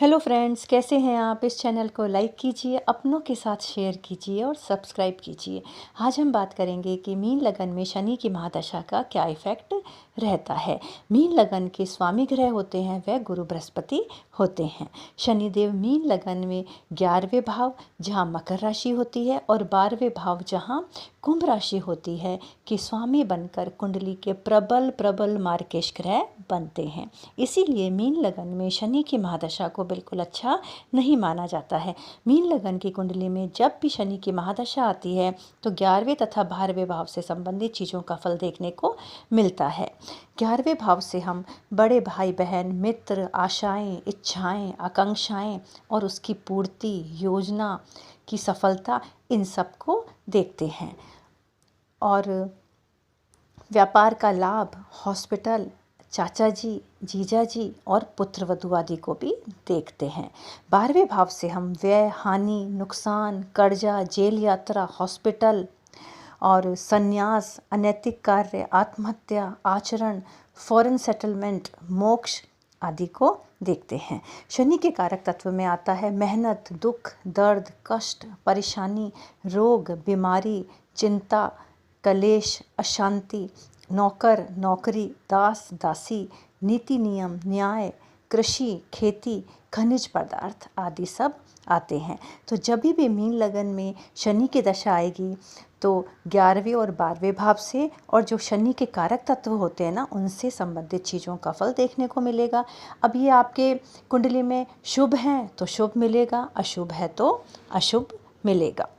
Hello friends, कैसे हैं आप। इस चैनल को लाइक कीजिए, अपनों के साथ शेयर कीजिए और सब्सक्राइब कीजिए। आज हम बात करेंगे कि मीन लगन में शनि की महादशा का क्या इफ़ेक्ट रहता है। मीन लगन के स्वामी ग्रह होते हैं वह गुरु बृहस्पति होते हैं। शनिदेव मीन लगन में 11वें भाव जहाँ मकर राशि होती है और 12वें भाव जहाँ कुंभ राशि होती है कि स्वामी बनकर कुंडली के प्रबल प्रबल मार्केश ग्रह बनते हैं। इसीलिए मीन लगन में शनि की महादशा को बिल्कुल अच्छा नहीं माना जाता है। मीन लगन की कुंडली में जब भी शनि की महादशा आती है तो 11वें तथा 12वें भाव से संबंधित चीज़ों का फल देखने को मिलता है। 11वें भाव से हम बड़े भाई बहन, मित्र, आशाएं, इच्छाएं, आकांक्षाएं और उसकी पूर्ति, योजना की सफलता, इन सब को देखते हैं। और व्यापार का लाभ, हॉस्पिटल, चाचा जी, जीजा जी और पुत्र वधू आदि को भी देखते हैं। 12वें भाव से हम व्यय, हानि, नुकसान, कर्जा, जेल यात्रा, हॉस्पिटल और संन्यास, अनैतिक कार्य, आत्महत्या, आचरण, फॉरेन सेटलमेंट, मोक्ष आदि को देखते हैं। शनि के कारक तत्व में आता है मेहनत, दुख, दर्द, कष्ट, परेशानी, रोग, बीमारी, चिंता, कलेश, अशांति, नौकर, नौकरी, दास, दासी, नीति नियम, न्याय, कृषि, खेती, खनिज पदार्थ आदि सब आते हैं। तो जब भी मीन लगन में शनि की दशा आएगी तो 11वें और 12वें भाव से और जो शनि के कारक तत्व होते हैं ना, उनसे संबंधित चीज़ों का फल देखने को मिलेगा। अब ये आपके कुंडली में शुभ हैं तो शुभ मिलेगा, अशुभ है तो अशुभ मिलेगा।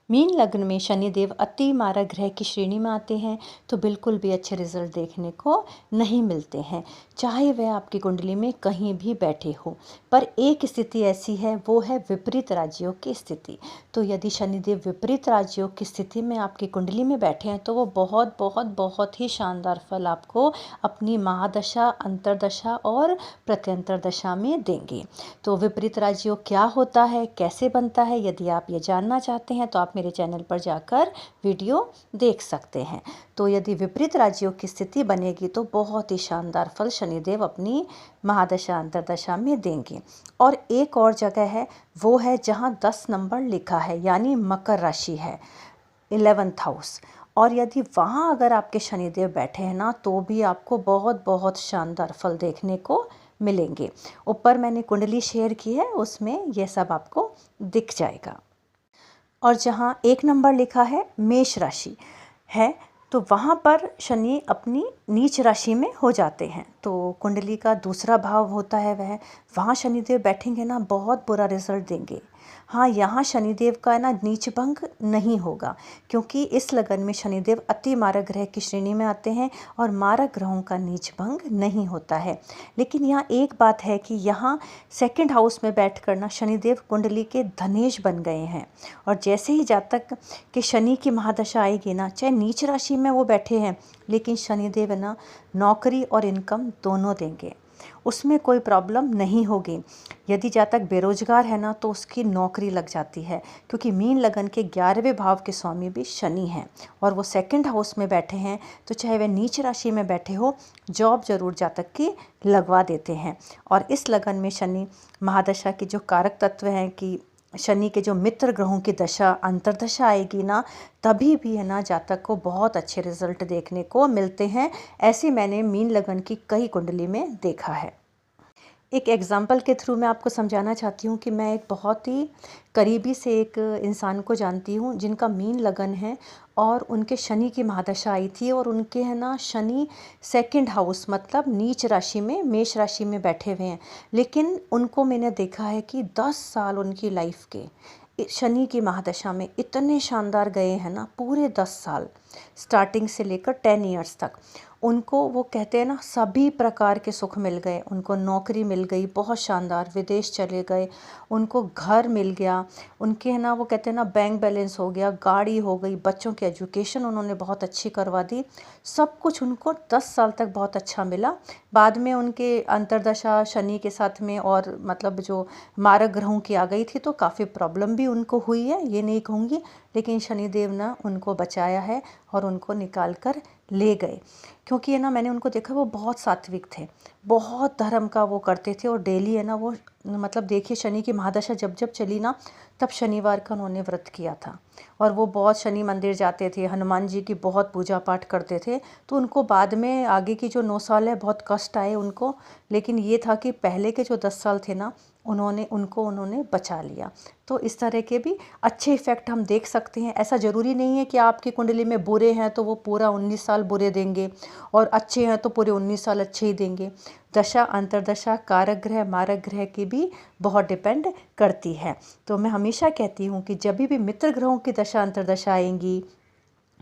मीन लग्न में शनिदेव अति मारक ग्रह की श्रेणी में आते हैं तो बिल्कुल भी अच्छे रिजल्ट देखने को नहीं मिलते हैं, चाहे वह आपकी कुंडली में कहीं भी बैठे हो। पर एक स्थिति ऐसी है, वो है विपरीत राजयोग की स्थिति। तो यदि शनिदेव विपरीत राजयोग की स्थिति में आपकी कुंडली में बैठे हैं तो वो बहुत बहुत बहुत ही शानदार फल आपको अपनी महादशा, अंतरदशा और प्रत्यंतर दशा में देंगे। तो विपरीत राजयोग क्या होता है, कैसे बनता है, यदि आप ये जानना चाहते हैं तो आप मेरे चैनल पर जाकर वीडियो देख सकते हैं। तो यदि विपरीत राजयोग की स्थिति बनेगी तो बहुत ही शानदार फल शनिदेव अपनी महादशा, अंतरदशा में देंगे। और एक और जगह है, वो है जहाँ 10 नंबर लिखा है, यानी मकर राशि है, 11th हाउस। और यदि वहाँ अगर आपके शनिदेव बैठे हैं ना, तो भी आपको बहुत बहुत शानदार फल देखने को मिलेंगे। ऊपर मैंने कुंडली शेयर की है, उसमें यह सब आपको दिख जाएगा। और जहाँ 1 नंबर लिखा है मेष राशि है, तो वहाँ पर शनि अपनी नीच राशि में हो जाते हैं। तो कुंडली का दूसरा भाव होता है वहाँ शनिदेव बैठेंगे ना, बहुत बुरा रिजल्ट देंगे। हाँ, यहाँ शनिदेव का ना नीच भंग नहीं होगा, क्योंकि इस लगन में शनिदेव अति मारक ग्रह की श्रेणी में आते हैं और मारक ग्रहों का नीच भंग नहीं होता है। लेकिन यहाँ एक बात है कि यहाँ 2nd हाउस में बैठ कर ना शनिदेव कुंडली के धनेश बन गए हैं। और जैसे ही जातक के शनि की महादशा आएगी ना, चाहे नीच राशि में वो बैठे हैं, लेकिन शनिदेव है ना नौकरी और इनकम दोनों देंगे, उसमें कोई प्रॉब्लम नहीं होगी। यदि जातक बेरोजगार है ना, तो उसकी नौकरी लग जाती है, क्योंकि मीन लगन के 11वें भाव के स्वामी भी शनि हैं और वो 2nd हाउस में बैठे हैं। तो चाहे वह नीच राशि में बैठे हो, जॉब जरूर जातक की लगवा देते हैं। और इस लगन में शनि महादशा की जो कारक तत्व हैं कि शनि के जो मित्र ग्रहों की दशा, अंतरदशा आएगी ना, तभी भी है ना जातक को बहुत अच्छे रिजल्ट देखने को मिलते हैं। ऐसे मैंने मीन लगन की कई कुंडली में देखा है। एक एग्जाम्पल के थ्रू मैं आपको समझाना चाहती हूँ कि मैं एक बहुत ही करीबी से एक इंसान को जानती हूँ जिनका मीन लगन है और उनके शनि की महादशा आई थी और उनके है ना शनि 2nd हाउस मतलब नीच राशि में, मेष राशि में बैठे हुए हैं। लेकिन उनको मैंने देखा है कि 10 साल उनकी लाइफ के शनि की महादशा में इतने शानदार गए हैं ना, पूरे 10 साल स्टार्टिंग से लेकर 10 इयर्स तक उनको, वो कहते हैं ना, सभी प्रकार के सुख मिल गए। उनको नौकरी मिल गई बहुत शानदार, विदेश चले गए, उनको घर मिल गया, उनके है ना वो कहते हैं ना बैंक बैलेंस हो गया, गाड़ी हो गई, बच्चों की एजुकेशन उन्होंने बहुत अच्छी करवा दी, सब कुछ उनको 10 साल तक बहुत अच्छा मिला। बाद में उनके अंतरदशा शनि के साथ में और मतलब जो मारक ग्रहों की आ गई थी, तो काफ़ी प्रॉब्लम भी उनको हुई है, ये नहीं कहूँगी, लेकिन शनिदेव ने उनको बचाया है और उनको निकाल कर ले गए। क्योंकि है ना मैंने उनको देखा, वो बहुत सात्विक थे, बहुत धर्म का वो करते थे और डेली है ना वो, मतलब देखिए शनि की महादशा जब जब चली ना, तब शनिवार का उन्होंने व्रत किया था। और वो बहुत शनि मंदिर जाते थे, हनुमान जी की बहुत पूजा पाठ करते थे। तो उनको बाद में आगे की जो 9 साल है बहुत कष्ट आए उनको, लेकिन ये था कि पहले के जो 10 साल थे ना, उन्होंने बचा लिया। तो इस तरह के भी अच्छे इफ़ेक्ट हम देख सकते हैं। ऐसा ज़रूरी नहीं है कि आपकी कुंडली में बुरे हैं तो वो पूरा 19 साल बुरे देंगे, और अच्छे हैं तो पूरे 19 साल अच्छे ही देंगे। दशा अंतर्दशा कारक ग्रह मारक ग्रह की भी बहुत डिपेंड करती है। तो मैं हमेशा कहती हूँ कि जब भी मित्र ग्रहों की दशा अंतर्दशा आएंगी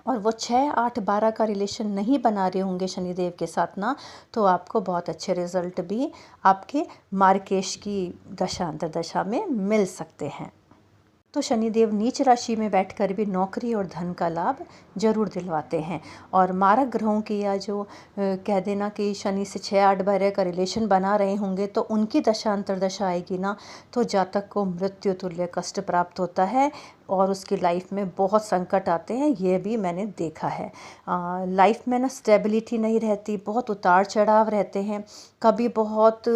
और वो 6, 8, 12 का रिलेशन नहीं बना रहे होंगे शनिदेव के साथ ना, तो आपको बहुत अच्छे रिजल्ट भी आपके मार्केश की दशा अंतर्दशा में मिल सकते हैं। तो शनिदेव नीच राशि में बैठकर भी नौकरी और धन का लाभ जरूर दिलवाते हैं। और मारक ग्रहों की या जो कह देना कि शनि से 6, 8, 12 का रिलेशन बना रहे होंगे, तो उनकी दशा अंतर्दशा आएगी ना, तो जातक को मृत्यु तुल्य कष्ट प्राप्त होता है और उसकी लाइफ में बहुत संकट आते हैं। ये भी मैंने देखा है। लाइफ में ना स्टेबिलिटी नहीं रहती, बहुत उतार चढ़ाव रहते हैं, कभी बहुत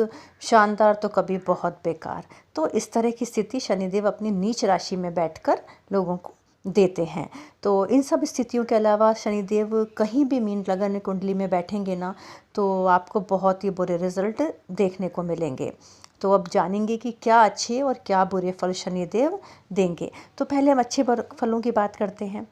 शानदार तो कभी बहुत बेकार। तो इस तरह की स्थिति शनिदेव अपनी नीच राशि में बैठकर लोगों को देते हैं। तो इन सब स्थितियों के अलावा शनिदेव कहीं भी मीन लगन कुंडली में बैठेंगे ना, तो आपको बहुत ही बुरे रिजल्ट देखने को मिलेंगे। तो अब जानेंगे कि क्या अच्छे और क्या बुरे फल शनिदेव देंगे। तो पहले हम अच्छे फलों की बात करते हैं।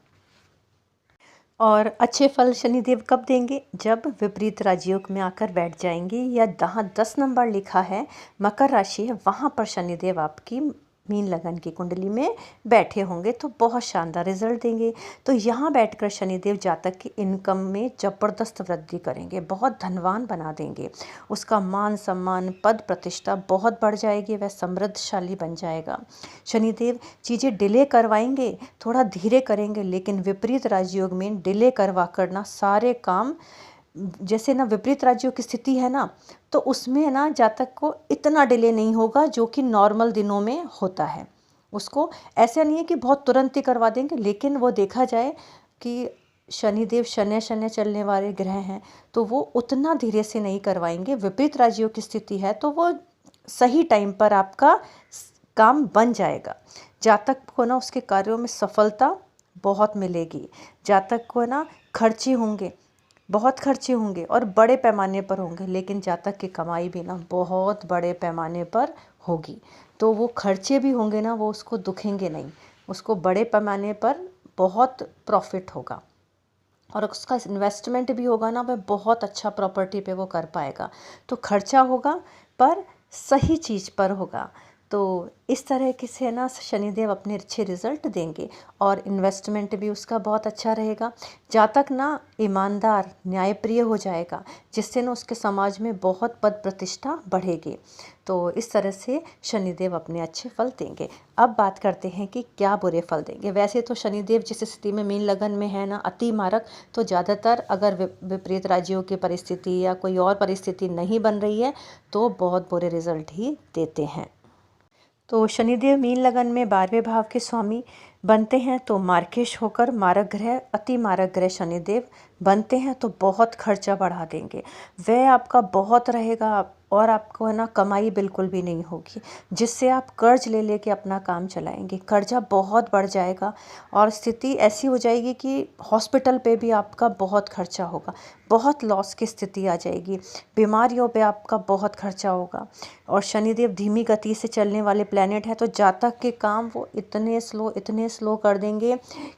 और अच्छे फल शनिदेव कब देंगे? जब विपरीत राजयोग में आकर बैठ जाएंगे, या जहाँ 10 नंबर लिखा है मकर राशि है, वहाँ पर शनिदेव आपकी मीन लगन की कुंडली में बैठे होंगे, तो बहुत शानदार रिजल्ट देंगे। तो यहाँ बैठकर शनिदेव जातक की इनकम में ज़बरदस्त वृद्धि करेंगे, बहुत धनवान बना देंगे। उसका मान सम्मान पद प्रतिष्ठा बहुत बढ़ जाएगी, वह समृद्धशाली बन जाएगा। शनिदेव चीज़ें डिले करवाएंगे, थोड़ा धीरे करेंगे, लेकिन विपरीत राजयोग में डिले करवा कर ना सारे काम, जैसे ना विपरीत राज्यों की स्थिति है ना, तो उसमें ना जातक को इतना डिले नहीं होगा जो कि नॉर्मल दिनों में होता है। उसको ऐसा नहीं है कि बहुत तुरंत ही करवा देंगे, लेकिन वो देखा जाए कि शनिदेव शनि शनि चलने वाले ग्रह हैं, तो वो उतना धीरे से नहीं करवाएंगे। विपरीत राज्यों की स्थिति है तो वो सही टाइम पर आपका काम बन जाएगा। जातक को ना उसके कार्यों में सफलता बहुत मिलेगी। जातक को ना खर्चे होंगे, बहुत खर्चे होंगे और बड़े पैमाने पर होंगे, लेकिन जातक की कमाई भी ना बहुत बड़े पैमाने पर होगी। तो वो खर्चे भी होंगे ना, वो उसको दुखेंगे नहीं, उसको बड़े पैमाने पर बहुत प्रॉफिट होगा। और उसका इन्वेस्टमेंट भी होगा ना, वह बहुत अच्छा प्रॉपर्टी पे वो कर पाएगा। तो खर्चा होगा पर सही चीज़ पर होगा। तो इस तरह के से ना शनिदेव अपने अच्छे रिजल्ट देंगे और इन्वेस्टमेंट भी उसका बहुत अच्छा रहेगा। जातक ना ईमानदार न्यायप्रिय हो जाएगा, जिससे ना उसके समाज में बहुत पद प्रतिष्ठा बढ़ेगी। तो इस तरह से शनिदेव अपने अच्छे फल देंगे। अब बात करते हैं कि क्या बुरे फल देंगे। वैसे तो शनिदेव जिस स्थिति में मीन लगन में है ना, अति मारक, तो ज़्यादातर अगर विपरीत राज्यों की परिस्थिति या कोई और परिस्थिति नहीं बन रही है तो बहुत बुरे रिजल्ट ही देते हैं। तो शनिदेव मीन लगन में 12वें भाव के स्वामी बनते हैं, तो मार्केश होकर मारक ग्रह, अति मारक ग्रह शनिदेव बनते हैं तो बहुत खर्चा बढ़ा देंगे। वह आपका बहुत रहेगा और आपको है ना कमाई बिल्कुल भी नहीं होगी, जिससे आप कर्ज ले लेके अपना काम चलाएंगे। कर्जा बहुत बढ़ जाएगा और स्थिति ऐसी हो जाएगी कि हॉस्पिटल पे भी आपका बहुत खर्चा होगा, बहुत लॉस की स्थिति आ जाएगी, बीमारियों पे आपका बहुत खर्चा होगा। और शनिदेव धीमी गति से चलने वाले प्लैनेट है, तो जातक के काम वो इतने स्लो कर देंगे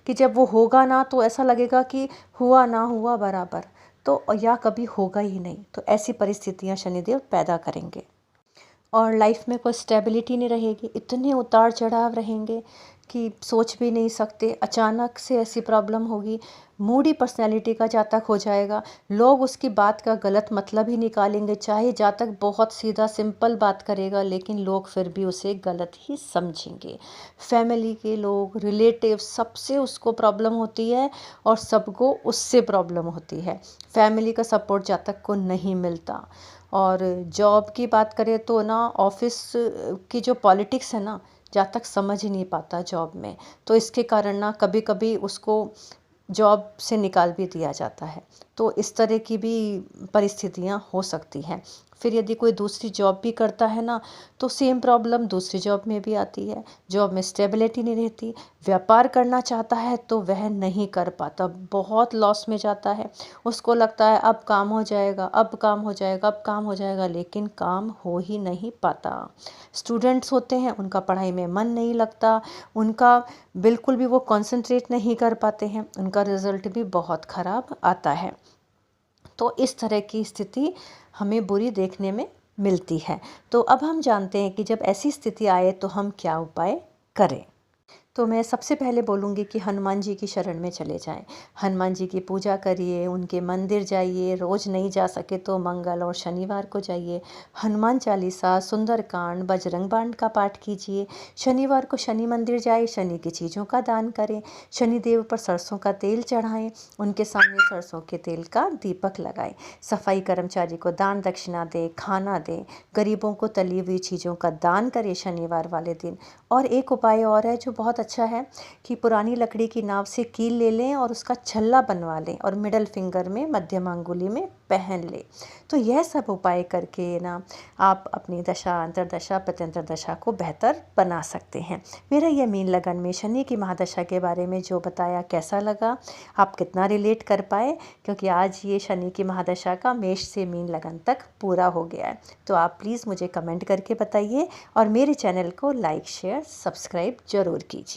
कि जब वो होगा ना तो ऐसा लगेगा कि हुआ ना हुआ बराबर, तो या कभी होगा ही नहीं। तो ऐसी परिस्थितियां शनिदेव पैदा करेंगे और लाइफ में कोई स्टेबिलिटी नहीं रहेगी, इतने उतार चढ़ाव रहेंगे कि सोच भी नहीं सकते। अचानक से ऐसी प्रॉब्लम होगी, मूडी पर्सनैलिटी का जातक हो जाएगा, लोग उसकी बात का गलत मतलब ही निकालेंगे। चाहे जातक बहुत सीधा सिंपल बात करेगा, लेकिन लोग फिर भी उसे गलत ही समझेंगे। फैमिली के लोग, रिलेटिव, सबसे उसको प्रॉब्लम होती है और सबको उससे प्रॉब्लम होती है। फैमिली का सपोर्ट जातक को नहीं मिलता। और जॉब की बात करें तो ना ऑफिस की जो पॉलिटिक्स है ना, जातक समझ ही नहीं पाता जॉब में, तो इसके कारण ना कभी कभी उसको जॉब से निकाल भी दिया जाता है। तो इस तरह की भी परिस्थितियां हो सकती हैं। फिर यदि कोई दूसरी जॉब भी करता है ना, तो सेम प्रॉब्लम दूसरी जॉब में भी आती है। जॉब में स्टेबिलिटी नहीं रहती। व्यापार करना चाहता है तो वह नहीं कर पाता, बहुत लॉस में जाता है। उसको लगता है अब काम हो जाएगा, अब काम हो जाएगा, अब काम हो जाएगा, लेकिन काम हो ही नहीं पाता। स्टूडेंट्स होते हैं, उनका पढ़ाई में मन नहीं लगता, उनका बिल्कुल भी वो कंसंट्रेट नहीं कर पाते हैं, उनका रिजल्ट भी बहुत ख़राब आता है। तो इस तरह की स्थिति हमें बुरी देखने में मिलती है। तो अब हम जानते हैं कि जब ऐसी स्थिति आए तो हम क्या उपाय करें। तो मैं सबसे पहले बोलूँगी कि हनुमान जी की शरण में चले जाएं। हनुमान जी की पूजा करिए, उनके मंदिर जाइए, रोज़ नहीं जा सके तो मंगल और शनिवार को जाइए। हनुमान चालीसा, सुंदरकांड, बजरंग बाण का पाठ कीजिए। शनिवार को शनि मंदिर जाए, शनि की चीज़ों का दान करें। शनिदेव पर सरसों का तेल चढ़ाएं, उनके सामने सरसों के तेल का दीपक लगाएं। सफाई कर्मचारी को दान दक्षिणा दें, खाना दें। गरीबों को तली हुई चीज़ों का दान करें शनिवार वाले दिन। और एक उपाय और है जो बहुत अच्छा है कि पुरानी लकड़ी की नाव से कील ले लें और उसका छल्ला बनवा लें और मिडल फिंगर में, मध्यम अंगुली में पहन लें। तो यह सब उपाय करके ना आप अपनी दशा, अंतर्दशा, प्रत्यंतर दशा को बेहतर बना सकते हैं। मेरा यह मीन लगन में शनि की महादशा के बारे में जो बताया कैसा लगा, आप कितना रिलेट कर पाए, क्योंकि आज ये शनि की महादशा का मेष से मीन लगन तक पूरा हो गया है। तो आप प्लीज़ मुझे कमेंट करके बताइए और मेरे चैनल को लाइक, शेयर, सब्सक्राइब ज़रूर कीजिए।